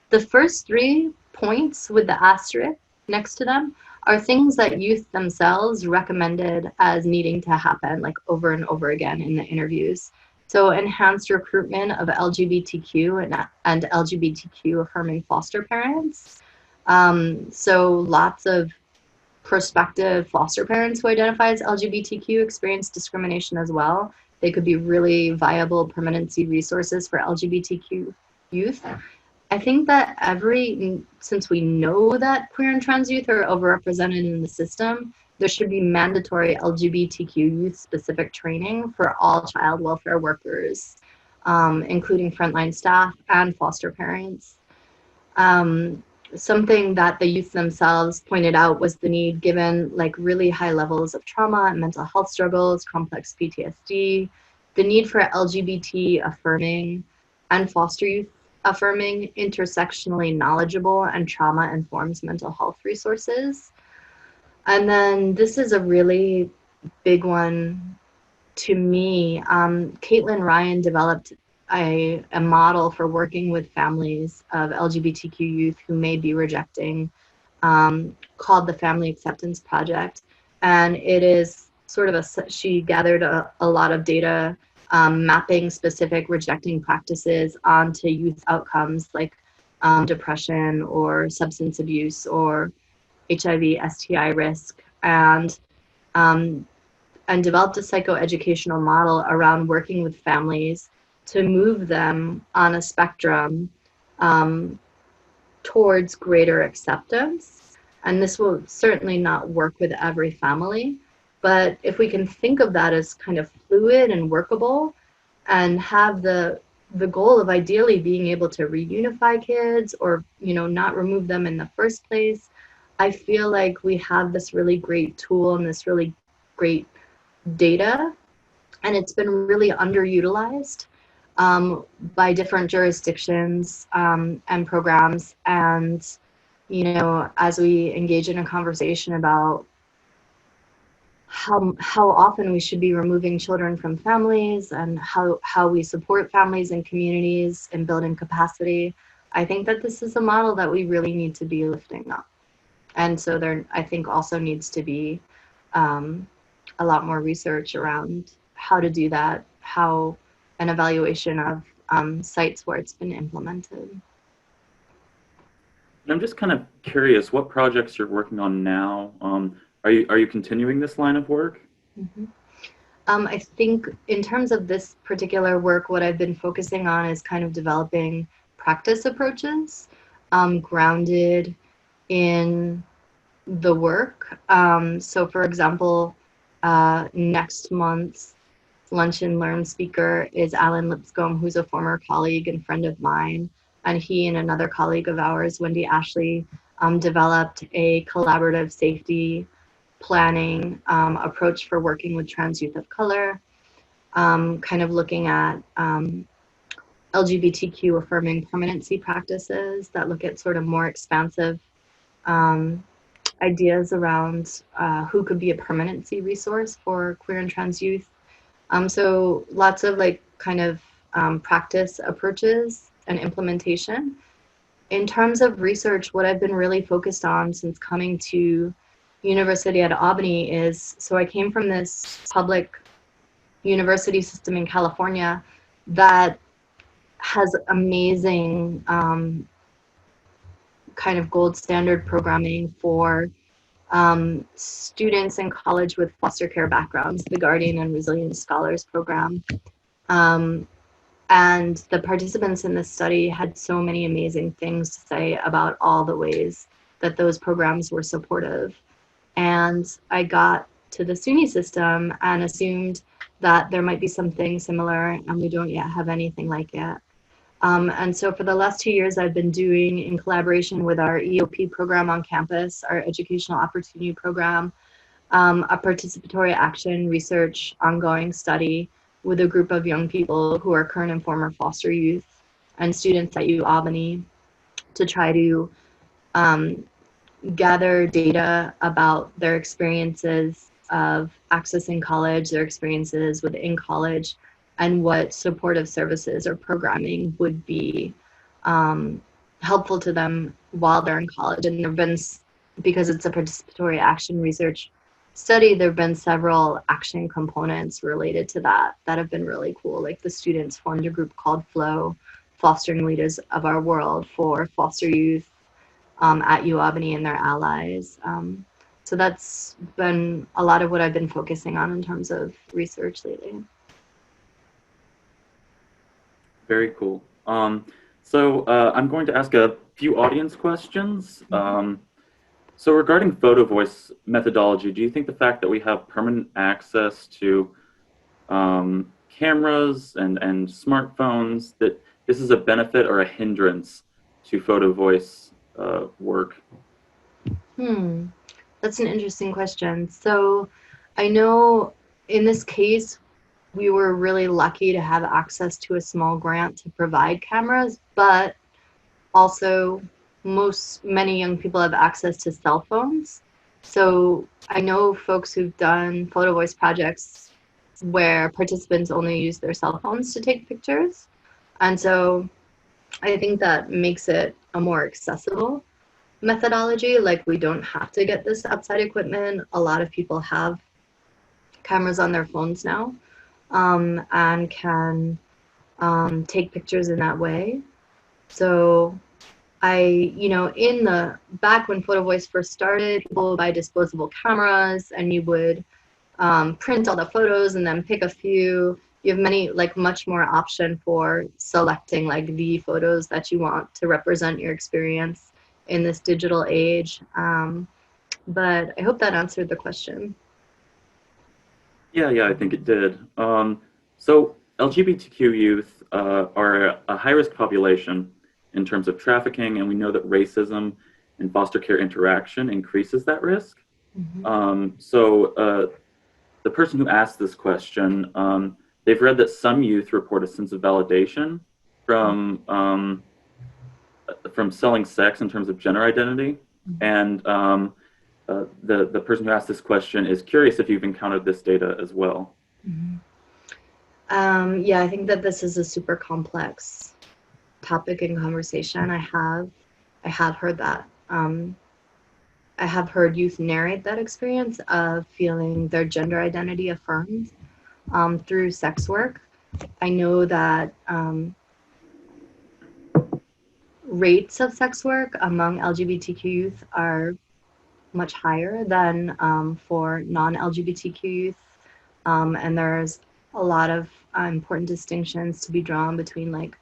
The first 3 points with the asterisk next to them are things that youth themselves recommended as needing to happen, like over and over again in the interviews. So enhanced recruitment of LGBTQ and LGBTQ affirming foster parents. So lots of prospective foster parents who identify as LGBTQ experience discrimination as well. They could be really viable permanency resources for LGBTQ youth. I think that since we know that queer and trans youth are overrepresented in the system, there should be mandatory LGBTQ youth specific training for all child welfare workers, including frontline staff and foster parents. Something that the youth themselves pointed out was the need, given like really high levels of trauma and mental health struggles, complex PTSD, the need for LGBT affirming and foster youth affirming, intersectionally knowledgeable and trauma-informed mental health resources. And then this is a really big one to me. Caitlin Ryan developed a model for working with families of LGBTQ youth who may be rejecting, called the Family Acceptance Project. And it is sort of she gathered a lot of data mapping specific rejecting practices onto youth outcomes like depression or substance abuse or HIV, STI risk, and developed a psychoeducational model around working with families to move them on a spectrum towards greater acceptance. And this will certainly not work with every family, but if we can think of that as kind of fluid and workable and have the goal of ideally being able to reunify kids or, not remove them in the first place, I feel like we have this really great tool and this really great data, and it's been really underutilized by different jurisdictions and programs. And, as we engage in a conversation about how often we should be removing children from families and how we support families and communities in building capacity, I think that this is a model that we really need to be lifting up. And so there, I think, also needs to be a lot more research around how to do that, how an evaluation of sites where it's been implemented. And I'm just kind of curious what projects you're working on now. Are you continuing this line of work? Mm-hmm. I think in terms of this particular work, what I've been focusing on is kind of developing practice approaches grounded in the work. So for example, next month's Lunch and Learn speaker is Alan Lipscomb, who's a former colleague and friend of mine. And he and another colleague of ours, Wendy Ashley, developed a collaborative safety planning approach for working with trans youth of color, kind of looking at LGBTQ affirming permanency practices that look at sort of more expansive ideas around who could be a permanency resource for queer and trans youth. So lots of like kind of practice approaches and implementation. In terms of research, what I've been really focused on since coming to University at Albany is, so I came from this public university system in California that has amazing kind of gold standard programming for students in college with foster care backgrounds, the Guardian and Resilient Scholars Program. And the participants in this study had so many amazing things to say about all the ways that those programs were supportive. And I got to the SUNY system and assumed that there might be something similar, and we don't yet have anything like it. And so for the last 2 years, I've been doing, in collaboration with our EOP program on campus, our Educational Opportunity Program, a participatory action research ongoing study with a group of young people who are current and former foster youth and students at U Albany to try to gather data about their experiences of accessing college, their experiences within college, and what supportive services or programming would be helpful to them while they're in college. And there have been, because it's a participatory action research study, there have been several action components related to that have been really cool. Like the students formed a group called FLOW, Fostering Leaders of Our World, for foster youth at U Albany and their allies. So that's been a lot of what I've been focusing on in terms of research lately. Very cool. So I'm going to ask a few audience questions. So regarding Photovoice methodology, do you think the fact that we have permanent access to cameras and smartphones, that this is a benefit or a hindrance to Photovoice work? That's an interesting question. So I know in this case, we were really lucky to have access to a small grant to provide cameras, but also many young people have access to cell phones. So I know folks who've done Photovoice projects where participants only use their cell phones to take pictures. And so I think that makes it a more accessible methodology. Like, we don't have to get this outside equipment. A lot of people have cameras on their phones now and can take pictures in that way. So back when Photovoice first started, people would buy disposable cameras and you would print all the photos and then pick a few. You have much more option for selecting like the photos that you want to represent your experience in this digital age. But I hope that answered the question. Yeah, I think it did. So LGBTQ youth are a high-risk population in terms of trafficking, and we know that racism and foster care interaction increases that risk. So the person who asked this question, they've read that some youth report a sense of validation from selling sex in terms of gender identity. And the person who asked this question is curious if you've encountered this data as well. Yeah, I think that this is a super complex topic in conversation. I have heard that. I have heard youth narrate that experience of feeling their gender identity affirmed through sex work. I know that rates of sex work among LGBTQ youth are much higher than for non-LGBTQ youth. And there's a lot of important distinctions to be drawn between like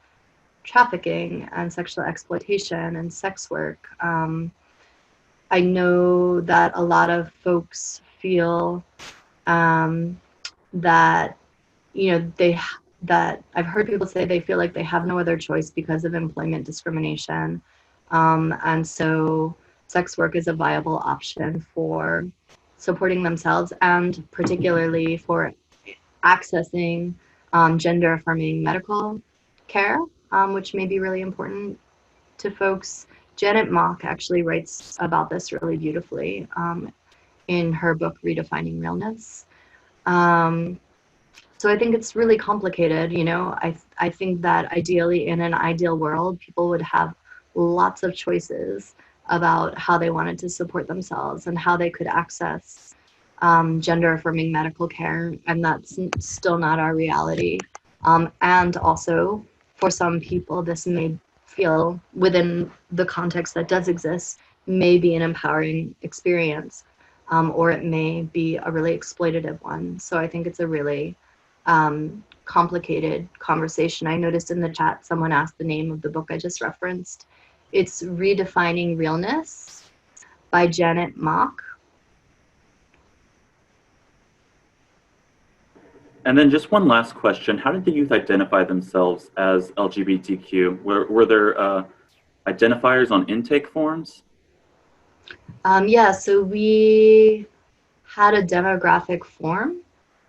trafficking and sexual exploitation and sex work. I know that a lot of folks feel that, that I've heard people say they feel like they have no other choice because of employment discrimination. And so sex work is a viable option for supporting themselves, and particularly for accessing gender affirming medical care, which may be really important to folks. Janet Mock actually writes about this really beautifully in her book, Redefining Realness. So I think it's really complicated, you know. I think that ideally in an ideal world, people would have lots of choices about how they wanted to support themselves and how they could access gender affirming medical care, and that's still not our reality. And also, for some people, this may feel, within the context that does exist, may be an empowering experience, or it may be a really exploitative one. So I think it's a really complicated conversation. I noticed in the chat someone asked the name of the book I just referenced. It's Redefining Realness by Janet Mock. And then just one last question. How did the youth identify themselves as LGBTQ? Were there identifiers on intake forms? Yeah, so we had a demographic form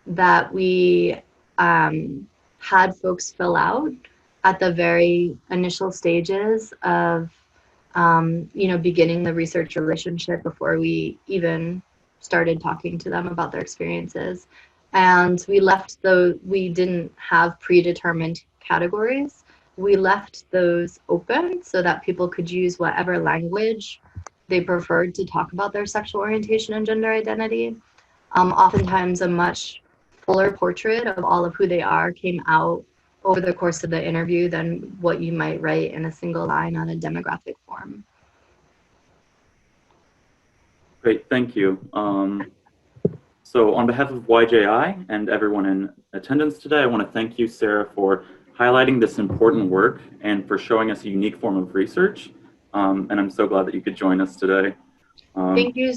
that we had folks fill out at the very initial stages of you know, beginning the research relationship, before we even started talking to them about their experiences. And we didn't have predetermined categories. We left those open so that people could use whatever language they preferred to talk about their sexual orientation and gender identity. Oftentimes a much fuller portrait of all of who they are came out over the course of the interview than what you might write in a single line on a demographic form. Great, thank you. So on behalf of YJI and everyone in attendance today, I want to thank you, Sarah, for highlighting this important work and for showing us a unique form of research. And I'm so glad that you could join us today. Thank you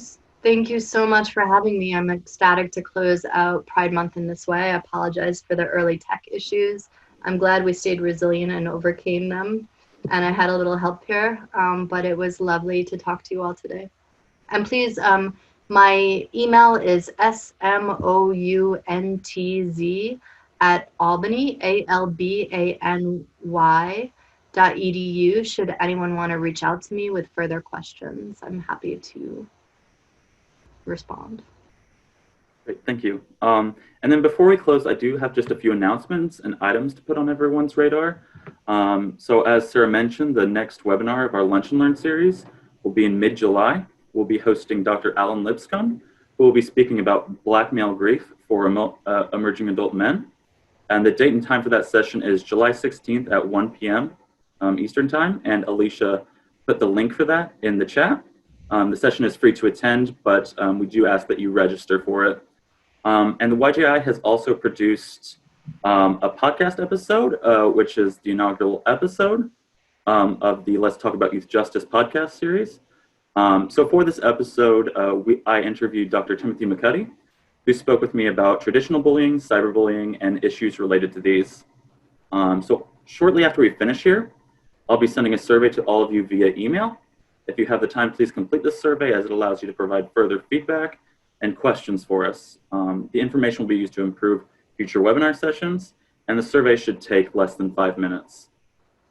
so much for having me. I'm ecstatic to close out Pride Month in this way. I apologize for the early tech issues. I'm glad we stayed resilient and overcame them. And I had a little help here, but it was lovely to talk to you all today. And please, my email is smounz@albany, albany.edu. Should anyone want to reach out to me with further questions, I'm happy to respond. Great, thank you. And then before we close, I do have just a few announcements and items to put on everyone's radar. So as Sarah mentioned, the next webinar of our Lunch and Learn series will be in mid-July. We'll be hosting Dr. Alan Lipscomb, who will be speaking about Black male grief for emerging adult men. And the date and time for that session is July 16th at 1 p.m. Eastern Time. And Alicia put the link for that in the chat. The session is free to attend, but we do ask that you register for it. And the YJI has also produced a podcast episode, which is the inaugural episode of the Let's Talk About Youth Justice podcast series. So for this episode, I interviewed Dr. Timothy McCuddy, who spoke with me about traditional bullying, cyberbullying, and issues related to these. So shortly after we finish here, I'll be sending a survey to all of you via email. If you have the time, please complete this survey, as it allows you to provide further feedback and questions for us. The information will be used to improve future webinar sessions, and the survey should take less than 5 minutes.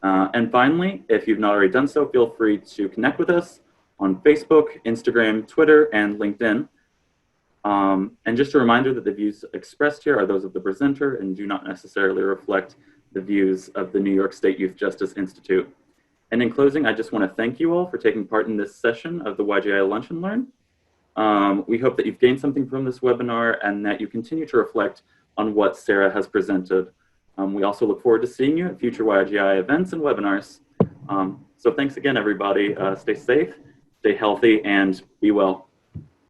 And finally, if you've not already done so, feel free to connect with us on Facebook, Instagram, Twitter, and LinkedIn. And just a reminder that the views expressed here are those of the presenter and do not necessarily reflect the views of the New York State Youth Justice Institute. And in closing, I just want to thank you all for taking part in this session of the YJI Lunch and Learn. We hope that you've gained something from this webinar and that you continue to reflect on what Sarah has presented. We also look forward to seeing you at future YJI events and webinars. So thanks again, everybody. Stay safe, stay healthy, and be well.